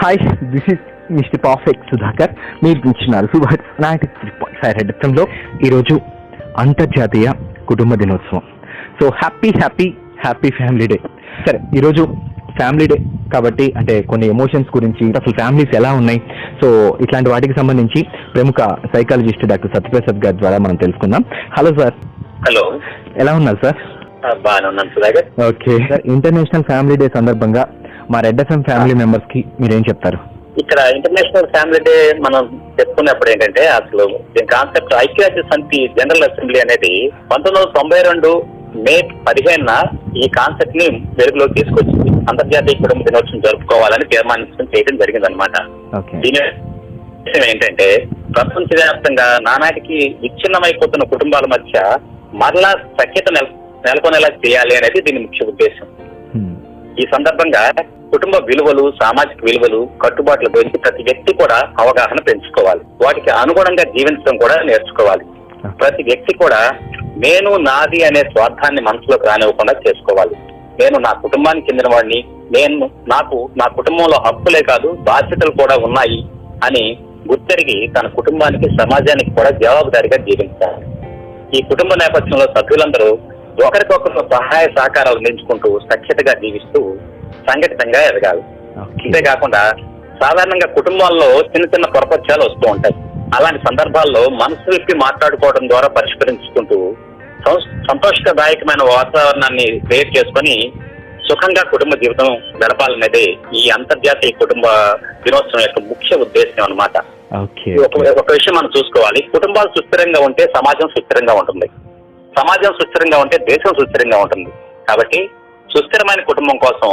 Hi, this is mister perfect Sudhakar. మీరు ఇచ్చినారు super 93.5 red ఎఫ్ఎంలో ఈరోజు అంతర్జాతీయ కుటుంబ దినోత్సవం. So happy happy happy family day. సరే, ఈరోజు ఫ్యామిలీ డే కాబట్టి అంటే కొన్ని ఎమోషన్స్ గురించి, అసలు ఫ్యామిలీస్ ఎలా ఉన్నాయి, సో ఇట్లాంటి వాటికి సంబంధించి ప్రముఖ సైకాలజిస్ట్ డాక్టర్ సత్యప్రసాద్ గారి ద్వారా మనం తెలుసుకుందాం. Hello sir. హలో, ఎలా ఉన్నారు సార్? బాగానే ఉన్నాను Sudhakar. Okay sir, international family day సందర్భంగా మా రెడ్ ఎఫ్ఎం ఫ్యామిలీ మెంబర్స్ కి మీరేం చెప్తారు? ఇక్కడ ఇంటర్నేషనల్ ఫ్యామిలీ డే మనం చెప్పుకున్నప్పుడు ఏంటంటే, అసలు దీని కాన్సెప్ట్ ఐక్యరాజ్య సమితి జనరల్ అసెంబ్లీ అనేది 1992 మే 15న ఈ కాన్సెప్ట్ ని వెలుగులోకి తీసుకొచ్చింది. అంతర్జాతీయ కుటుంబ దినోత్సవం జరుపుకోవాలని తీర్మానం చేయడం జరిగింది అనమాట. దీని విషయం ఏంటంటే, ప్రపంచవ్యాప్తంగా నానాటికి విచ్ఛిన్నమైపోతున్న కుటుంబాల మధ్య మరలా సఖ్యత నెలకొనేలా చేయాలి అనేది దీని ముఖ్య ఉద్దేశం. ఈ సందర్భంగా కుటుంబ విలువలు, సామాజిక విలువలు, కట్టుబాట్ల గురించి ప్రతి వ్యక్తి కూడా అవగాహన పెంచుకోవాలి. వాటికి అనుగుణంగా జీవించడం కూడా నేర్చుకోవాలి. ప్రతి వ్యక్తి కూడా నేను నాది అనే స్వార్థాన్ని మనసులోకి రానివ్వకుండా చేసుకోవాలి. నేను నా కుటుంబానికి చెందిన వాడిని, నాకు నా కుటుంబంలో హక్కులే కాదు బాధ్యతలు కూడా ఉన్నాయి అని గుర్తెరిగి తన కుటుంబానికి, సమాజానికి కూడా జవాబుదారీగా జీవించాలి. ఈ కుటుంబ నేపథ్యంలో సభ్యులందరూ ఒకరికొకరు సహాయ సహకారాలు అందించుకుంటూ సఖ్యతగా జీవిస్తూ సంఘటితంగా ఎదగాలి. అంతేకాకుండా సాధారణంగా కుటుంబాల్లో చిన్న చిన్న పొరపక్షాలు వస్తూ ఉంటాయి. అలాంటి సందర్భాల్లో మనసు విప్పి మాట్లాడుకోవడం ద్వారా పరిష్కరించుకుంటూ సంతోషదాయకమైన వాతావరణాన్ని క్రియేట్ చేసుకుని సుఖంగా కుటుంబ జీవితం గడపాలనేది ఈ అంతర్జాతీయ కుటుంబ దినోత్సవం యొక్క ముఖ్య ఉద్దేశం అన్నమాట. ఒక విషయం మనం చూసుకోవాలి. కుటుంబాలు సుస్థిరంగా ఉంటే సమాజం సుస్థిరంగా ఉంటుంది. సమాజం సుస్థిరంగా ఉంటే దేశం సుస్థిరంగా ఉంటుంది. కాబట్టి సుస్థిరమైన కుటుంబం కోసం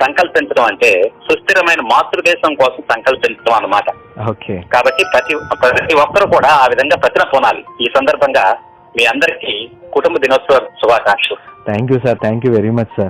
సంకల్పించడం అంటే సుస్థిరమైన మాతృదేశం కోసం సంకల్పించడం అన్నమాట. కాబట్టి ప్రతి ఒక్కరు కూడా ఆ విధంగా ప్రతిన పొనాలి. ఈ సందర్భంగా మీ అందరికీ కుటుంబ దినోత్సవ శుభాకాంక్షలు. Thank you sir, thank you very much sir.